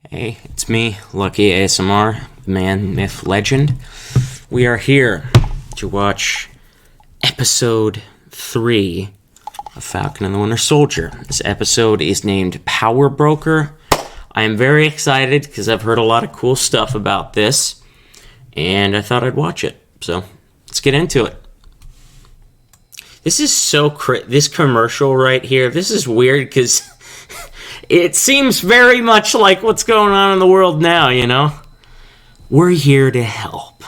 Hey, it's me, Lucky ASMR, the man, myth, legend. We are here to watch episode 3 of Falcon and the Winter Soldier. This episode is named Power Broker. I am very excited because I've heard a lot of cool stuff about this, and I thought I'd watch it. So, let's get into it. This is so this commercial right here, this is weird because it seems very much like what's going on in the world now, you know? We're here to help.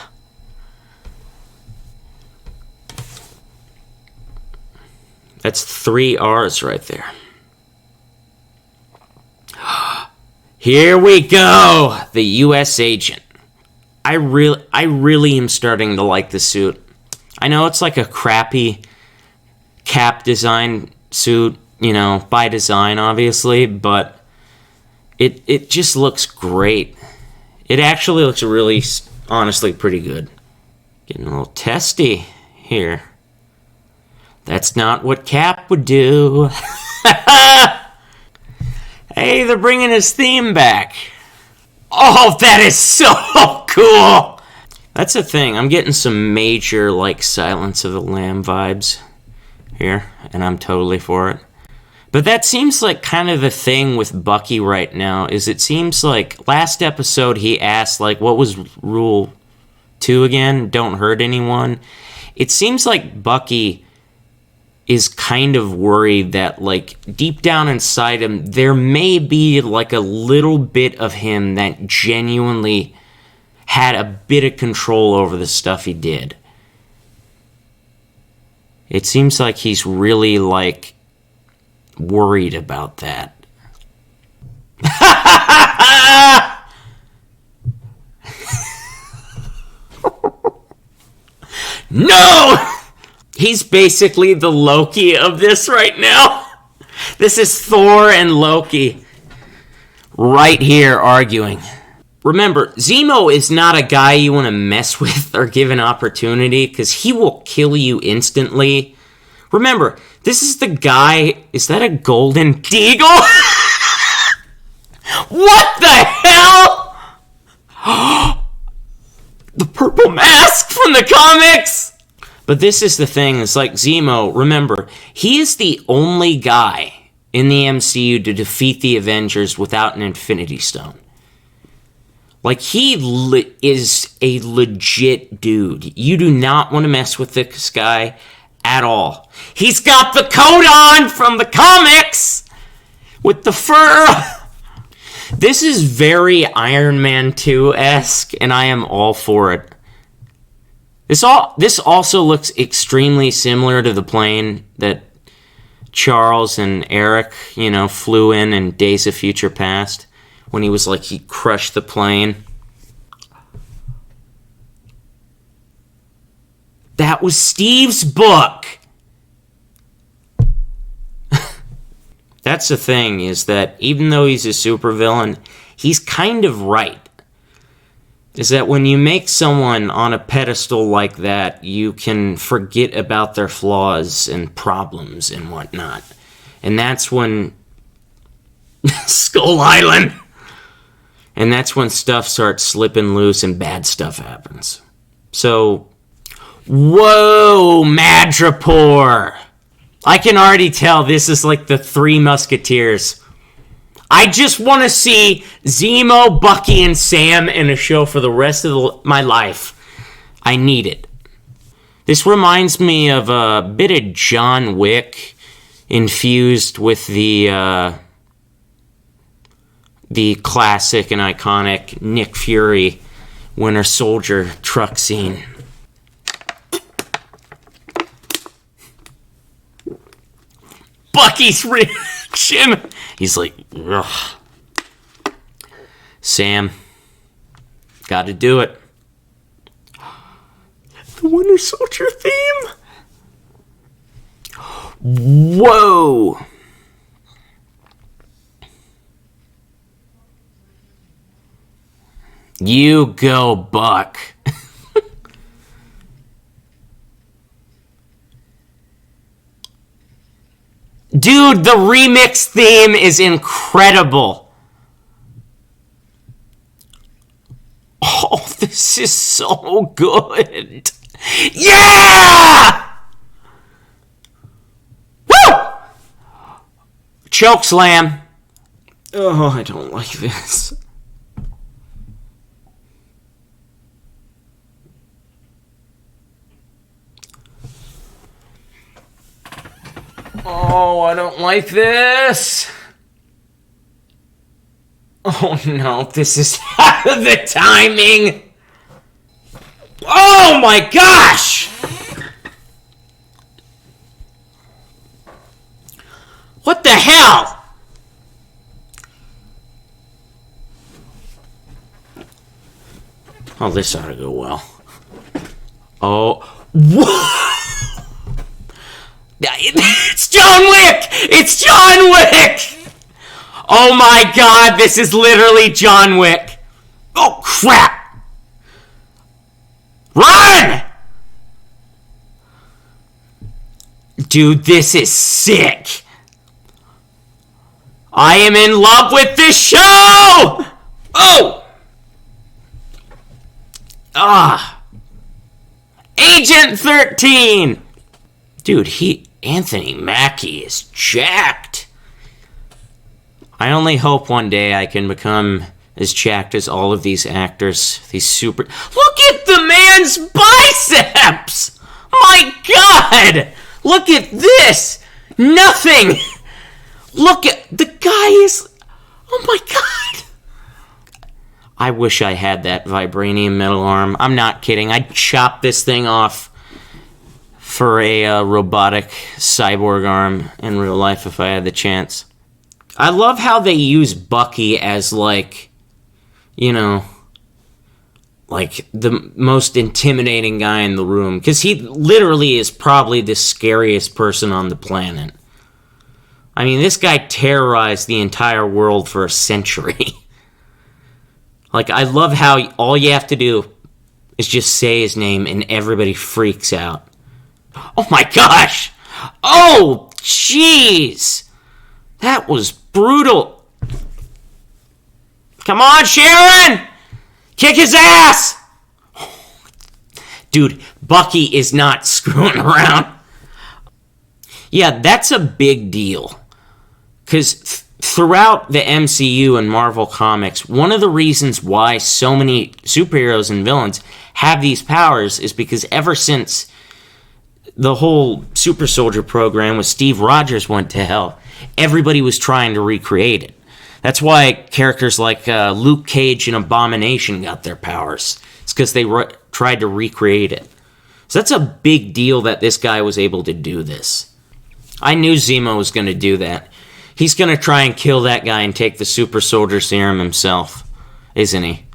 That's 3 R's right there. Here we go! The U.S. agent. I really am starting to like the suit. I know it's like a crappy Cap design suit, you know, by design, obviously, but it just looks great. It actually looks really, honestly, pretty good. Getting a little testy here. That's not what Cap would do. Hey, they're bringing his theme back. Oh, that is so cool! That's the thing. I'm getting some major, like, Silence of the Lamb vibes here, and I'm totally for it. But that seems like kind of the thing with Bucky right now, is it seems like last episode he asked, like, what was Rule 2 again? Don't hurt anyone. It seems like Bucky is kind of worried that, like, deep down inside him, there may be, like, a little bit of him that genuinely had a bit of control over the stuff he did. It seems like he's really, like, worried about that. No! He's basically the Loki of this right now. This is Thor and Loki right here arguing. Remember, Zemo is not a guy you want to mess with or give an opportunity, because he will kill you instantly. Remember, this is the guy... Is that a golden deagle? What the hell? The purple mask from the comics! But this is the thing, it's like Zemo, remember, he is the only guy in the MCU to defeat the Avengers without an Infinity Stone. Like, he is a legit dude. You do not want to mess with this guy at all. He's got the coat on from the comics with the fur. This is very Iron Man 2-esque, and I am all for it. This also looks extremely similar to the plane that Charles and Eric, you know, flew in Days of Future Past, when he was like, he crushed the plane. That was Steve's book! That's the thing, is that even though he's a supervillain, he's kind of right. Is that when you make someone on a pedestal like that, you can forget about their flaws and problems and whatnot. And that's when... Skull Island! And that's when stuff starts slipping loose and bad stuff happens. So, whoa, Madripoor! I can already tell this is like the Three Musketeers. I just want to see Zemo, Bucky, and Sam in a show for the rest of my life. I need it. This reminds me of a bit of John Wick infused with the classic and iconic Nick Fury Winter Soldier truck scene. Bucky's reaction! He's like, ugh. Sam, gotta do it. The Winter Soldier theme? Whoa! You go, Buck. Dude, the remix theme is incredible. This is so good. Yeah! Woo! Choke slam. Oh, I don't like this. Oh, I don't like this. Oh no, this is out of the timing. Oh my gosh! What the hell? Oh, this ought to go well. Oh, what? It's John Wick! It's John Wick! Oh my god, this is literally John Wick. Oh crap! Run! Dude, this is sick. I am in love with this show! Oh! Agent 13! Dude, Anthony Mackie is jacked. I only hope one day I can become as jacked as all of these actors. These super... Look at the man's biceps! My god! Look at this! Nothing! Look at... The guy is... Oh my god! I wish I had that vibranium metal arm. I'm not kidding. I'd chop this thing off for a robotic cyborg arm in real life if I had the chance. I love how they use Bucky as, like, you know, like the most intimidating guy in the room. Because he literally is probably the scariest person on the planet. I mean, this guy terrorized the entire world for a century. Like, I love how all you have to do is just say his name and everybody freaks out. Oh my gosh! Oh, jeez! That was brutal. Come on, Sharon! Kick his ass! Dude, Bucky is not screwing around. Yeah, that's a big deal. Because throughout the MCU and Marvel Comics, one of the reasons why so many superheroes and villains have these powers is because ever since the whole Super Soldier program with Steve Rogers went to hell, everybody was trying to recreate it. That's why characters like Luke Cage and Abomination got their powers. It's because they tried to recreate it. So that's a big deal that this guy was able to do this. I knew Zemo was going to do that. He's going to try and kill that guy and take the Super Soldier Serum himself, isn't he?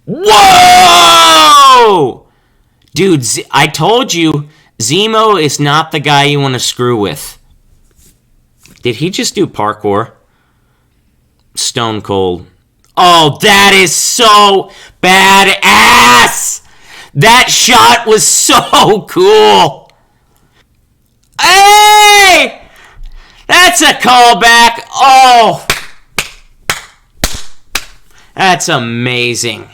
Whoa! Dude, I told you, Zemo is not the guy you want to screw with. Did he just do parkour? Stone cold. Oh, that is so badass! That shot was so cool! Hey! That's a callback! Oh! That's amazing.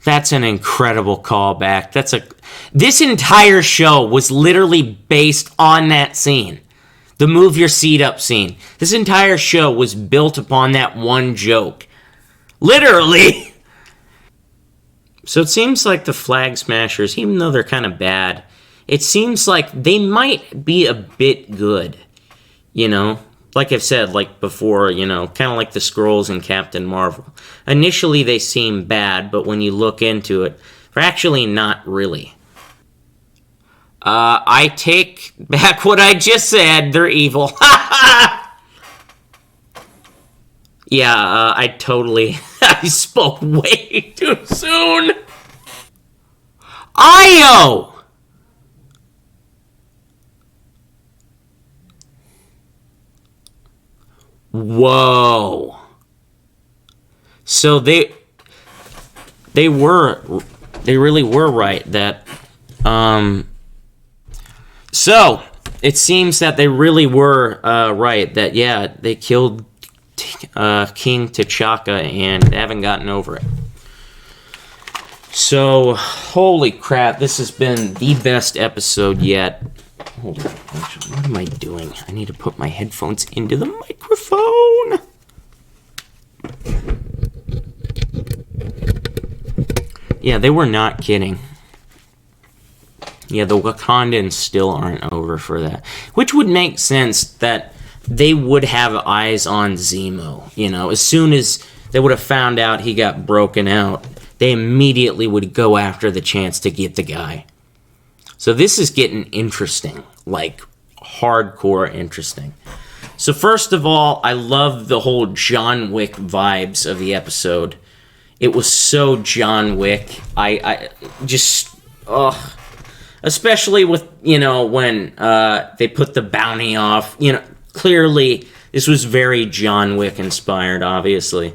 That's an incredible callback. This entire show was literally based on that scene. The move your seat up scene. This entire show was built upon that one joke. Literally. So it seems like the Flag Smashers, even though they're kind of bad, it seems like they might be a bit good. You know? Like I've said, like before, you know, kind of like the Skrulls and Captain Marvel. Initially, they seem bad, but when you look into it, they're actually not really. I take back what I just said. They're evil. Yeah, I totally... I spoke way too soon. Io! Whoa. So they really were right that so it seems that they really were right that yeah, they killed King T'Chaka, and haven't gotten over it. So, holy crap, this has been the best episode yet. Hold on, actually, what am I doing? I need to put my headphones into the microphone. Yeah, they were not kidding. Yeah, the Wakandans still aren't over for that. Which would make sense that they would have eyes on Zemo. You know, as soon as they would have found out he got broken out, they immediately would go after the chance to get the guy. So this is getting interesting, like hardcore interesting. So first of all, I love the whole John Wick vibes of the episode. It was so John Wick. I just, especially with, you know, when they put the bounty off, you know, clearly this was very John Wick inspired, obviously.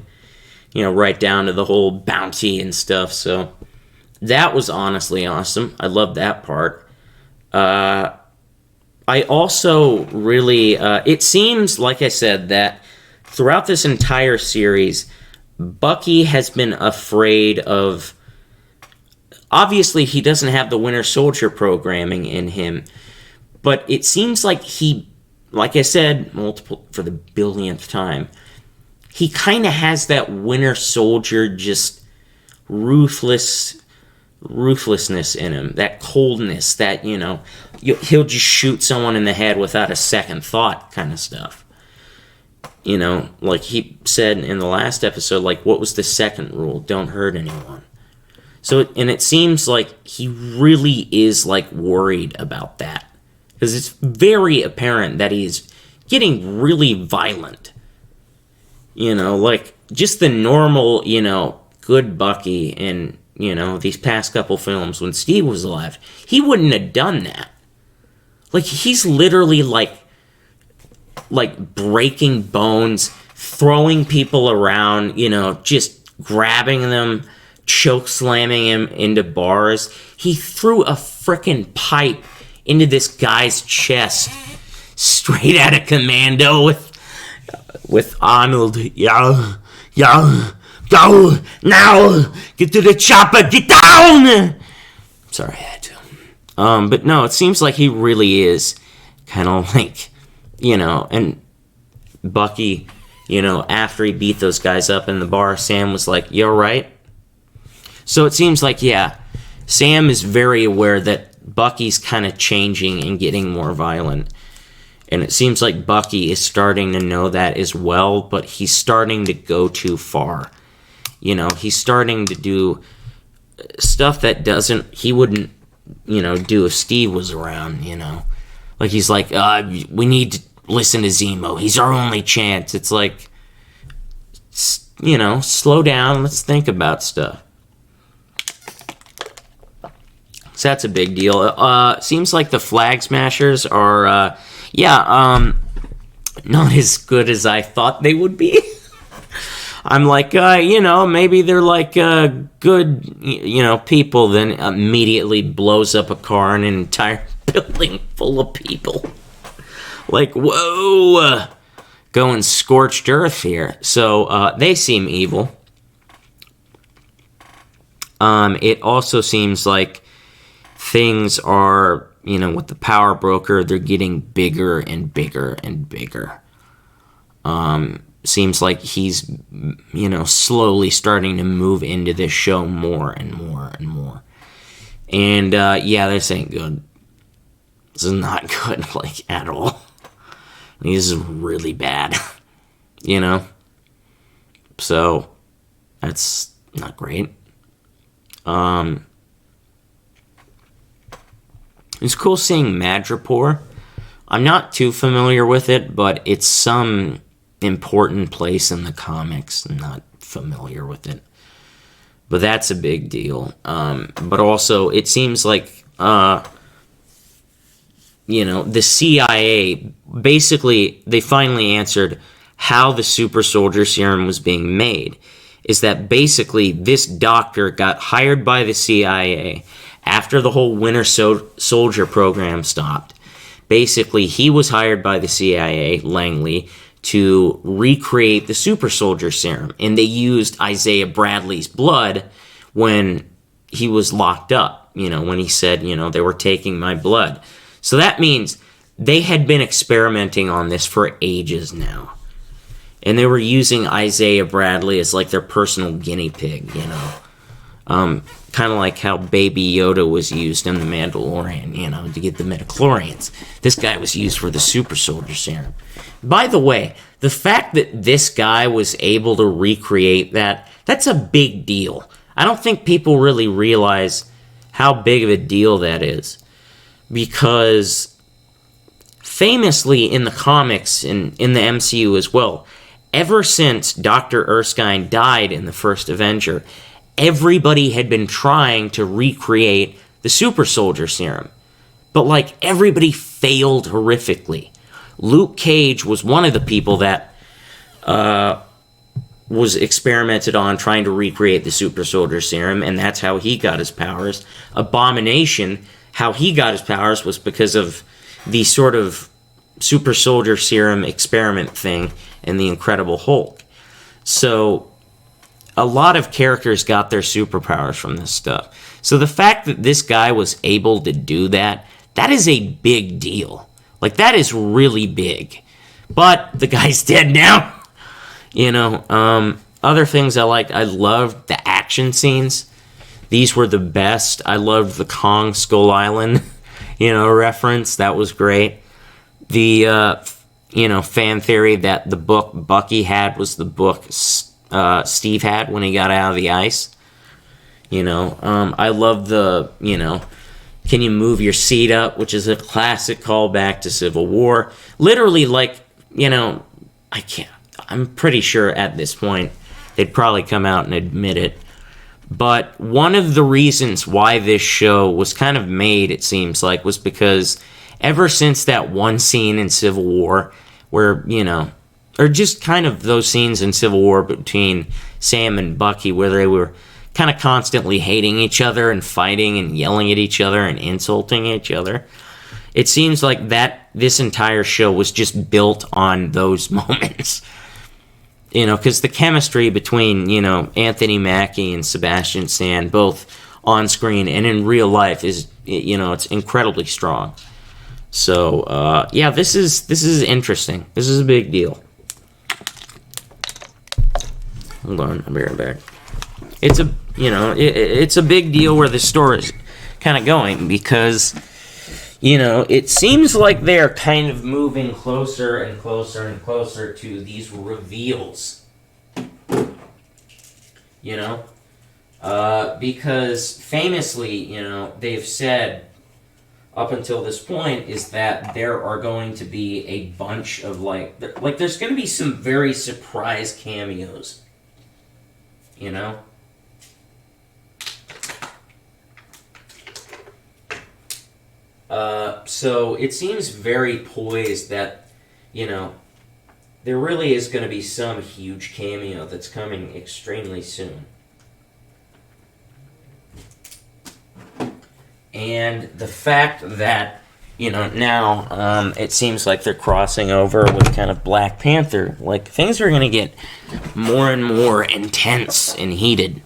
You know, right down to the whole bounty and stuff. So that was honestly awesome. I loved that part. I also really, it seems, like I said, that throughout this entire series, Bucky has been afraid of, obviously he doesn't have the Winter Soldier programming in him, but it seems like he, like I said, for the billionth time, he kind of has that Winter Soldier just ruthlessness in him, that coldness, that, you know, he'll just shoot someone in the head without a second thought kind of stuff. You know, like he said in the last episode, like, what was the second rule? Don't hurt anyone. So, and it seems like he really is, like, worried about that. Because it's very apparent that he's getting really violent. You know, like, just the normal, you know, good Bucky in, you know, these past couple films when Steve was alive, he wouldn't have done that. Like, he's literally, like breaking bones, throwing people around, you know, just grabbing them, choke slamming him into bars. He threw a frickin' pipe into this guy's chest, straight out of Commando with Arnold. Yo, go, now, get to the chopper, get down! Sorry, I had to. But no, it seems like he really is kind of like, you know, and Bucky, you know, after he beat those guys up in the bar, Sam was like, you alright? So it seems like, yeah, Sam is very aware that Bucky's kind of changing and getting more violent. And it seems like Bucky is starting to know that as well, but he's starting to go too far. You know, he's starting to do stuff that he wouldn't, you know, do if Steve was around, you know. Like, he's like, we need to listen to Zemo. He's our only chance. It's like, you know, slow down. Let's think about stuff. So that's a big deal. Seems like the Flag Smashers are, not as good as I thought they would be. I'm like, you know, maybe they're like good, you know, people. Then immediately blows up a car and an entire building full of people. Like, whoa, going scorched earth here. So they seem evil. It also seems like things are, you know, with the power broker, they're getting bigger and bigger and bigger. Seems like he's, you know, slowly starting to move into this show more and more and more. And, yeah, this ain't good. This is not good, like, at all. This is really bad, you know? So, that's not great. It's cool seeing Madripoor. I'm not too familiar with it, but it's some important place in the comics. I'm not familiar with it. But that's a big deal. But also, it seems like, you know, the CIA, basically, they finally answered how the super soldier serum was being made. Is that basically this doctor got hired by the CIA after the whole Winter Soldier program stopped. Basically, he was hired by the CIA, Langley, to recreate the super soldier serum. And they used Isaiah Bradley's blood when he was locked up, when he said, they were taking my blood. So that means they had been experimenting on this for ages now. And they were using Isaiah Bradley as like their personal guinea pig, kind of like how Baby Yoda was used in The Mandalorian, to get the midichlorians. This guy was used for the super soldier serum. By the way, the fact that this guy was able to recreate that's a big deal. I don't think people really realize how big of a deal that is. Because famously in the comics, in the MCU as well, ever since Dr. Erskine died in the first Avenger, everybody had been trying to recreate the super soldier serum. But everybody failed horrifically. Luke Cage was one of the people that was experimented on trying to recreate the super soldier serum, and that's how he got his powers. Abomination, how he got his powers was because of the sort of super soldier serum experiment thing in the Incredible Hulk. So a lot of characters got their superpowers from this stuff. So the fact that this guy was able to do that is a big deal. That is really big. But the guy's dead now. Other things I liked, I loved the action scenes. These were the best. I loved the Kong Skull Island, reference. That was great. The, fan theory that the book Bucky had was the book Steve had when he got out of the ice. I love the, can you move your seat up, which is a classic callback to Civil War. Literally, I can't. I'm pretty sure at this point they'd probably come out and admit it. But one of the reasons why this show was kind of made, it seems like, was because ever since that one scene in Civil War where, or just kind of those scenes in Civil War between Sam and Bucky where they were kind of constantly hating each other and fighting and yelling at each other and insulting each other, it seems like that this entire show was just built on those moments. Because the chemistry between, Anthony Mackie and Sebastian Stan, both on screen and in real life, is, it's incredibly strong. So, this is interesting. This is a big deal. Hold on, I'll be right back. It's a, it's a big deal where the story is kind of going because, it seems like they're kind of moving closer and closer and closer to these reveals. Because famously, they've said up until this point is that there are going to be a bunch of there's going to be some very surprise cameos. So it seems very poised that, there really is going to be some huge cameo that's coming extremely soon. And the fact that, now it seems like they're crossing over with kind of Black Panther, things are going to get more and more intense and heated.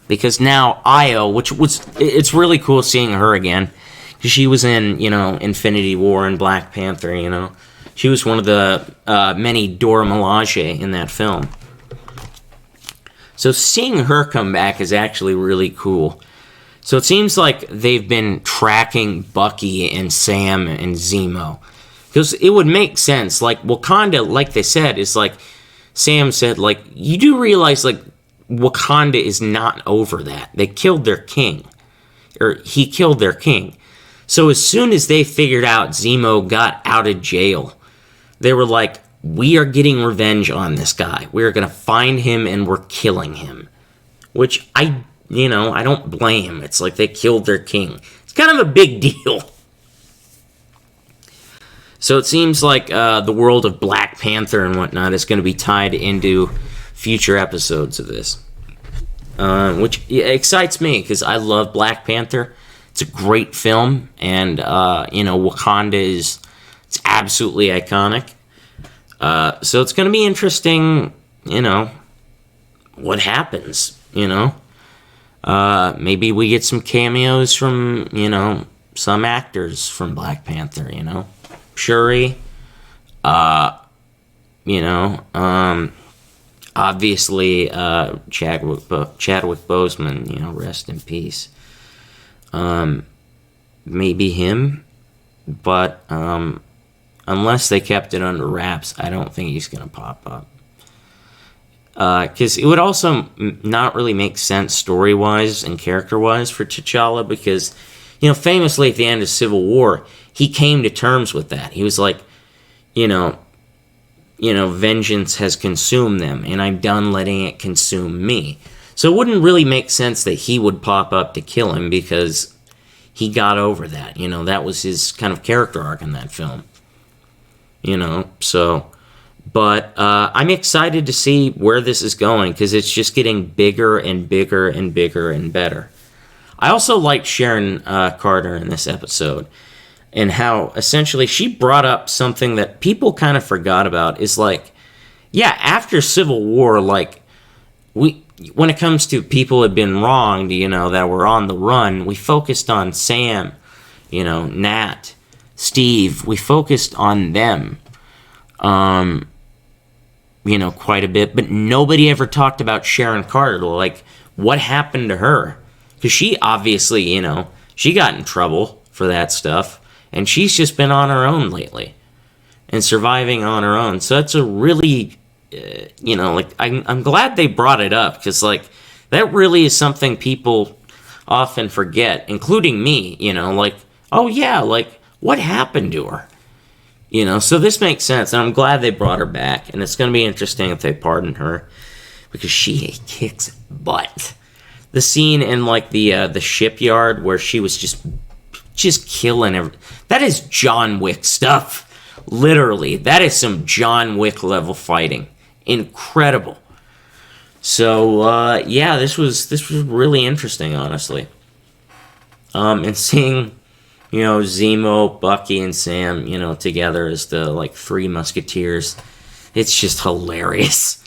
Because now Io, it's really cool seeing her again. She was in, Infinity War and Black Panther, She was one of the many Dora Milaje in that film. So seeing her come back is actually really cool. So it seems like they've been tracking Bucky and Sam and Zemo. Because it would make sense. Wakanda, like they said, is Sam said, you do realize, Wakanda is not over that. They killed their king. Or he killed their king. So as soon as they figured out Zemo got out of jail, they were like, we are getting revenge on this guy. We're going to find him and we're killing him. Which I don't blame. It's like they killed their king. It's kind of a big deal. So it seems like the world of Black Panther and whatnot is going to be tied into future episodes of this. Which excites me because I love Black Panther. It's a great film, and Wakanda it's absolutely iconic. So it's going to be interesting, what happens, Maybe we get some cameos from, some actors from Black Panther, Shuri, obviously, Chadwick Boseman, rest in peace. Maybe him, but unless they kept it under wraps, I don't think he's going to pop up. Because it would also not really make sense story-wise and character-wise for T'Challa, because, famously at the end of Civil War, he came to terms with that. He was like, vengeance has consumed them, and I'm done letting it consume me. So it wouldn't really make sense that he would pop up to kill him, because he got over that. That was his kind of character arc in that film. So... But I'm excited to see where this is going, because it's just getting bigger and bigger and bigger and better. I also liked Sharon Carter in this episode, and how essentially she brought up something that people kind of forgot about, is like, yeah, after Civil War, like, when it comes to people who have been wronged, that were on the run, we focused on Sam, Nat, Steve, we focused on them. Quite a bit, but nobody ever talked about Sharon Carter. Like, what happened to her? Because she obviously, she got in trouble for that stuff, and she's just been on her own lately, and surviving on her own. So that's a really, I'm glad they brought it up, because, like, that really is something people often forget, including me, like, oh yeah, like, what happened to her? So this makes sense, and I'm glad they brought her back, and it's going to be interesting if they pardon her, because she kicks butt. The scene in, like, the shipyard where she was just killing everything. That is John Wick stuff. Literally, that is some John Wick level fighting. Incredible. So, yeah, this was really interesting, honestly. And seeing... Zemo, Bucky, and Sam, together as the, like, three musketeers. It's just hilarious.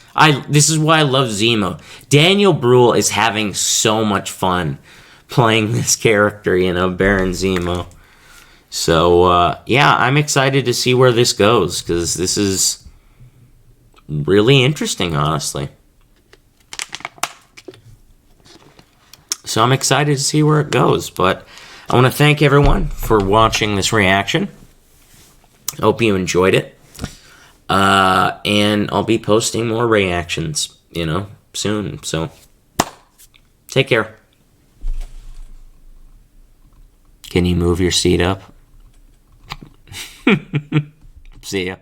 This is why I love Zemo. Daniel Bruhl is having so much fun playing this character, Baron Zemo. So, yeah, I'm excited to see where this goes, because this is really interesting, honestly. So I'm excited to see where it goes, but... I want to thank everyone for watching this reaction. I hope you enjoyed it. And I'll be posting more reactions, soon. So, take care. Can you move your seat up? See ya.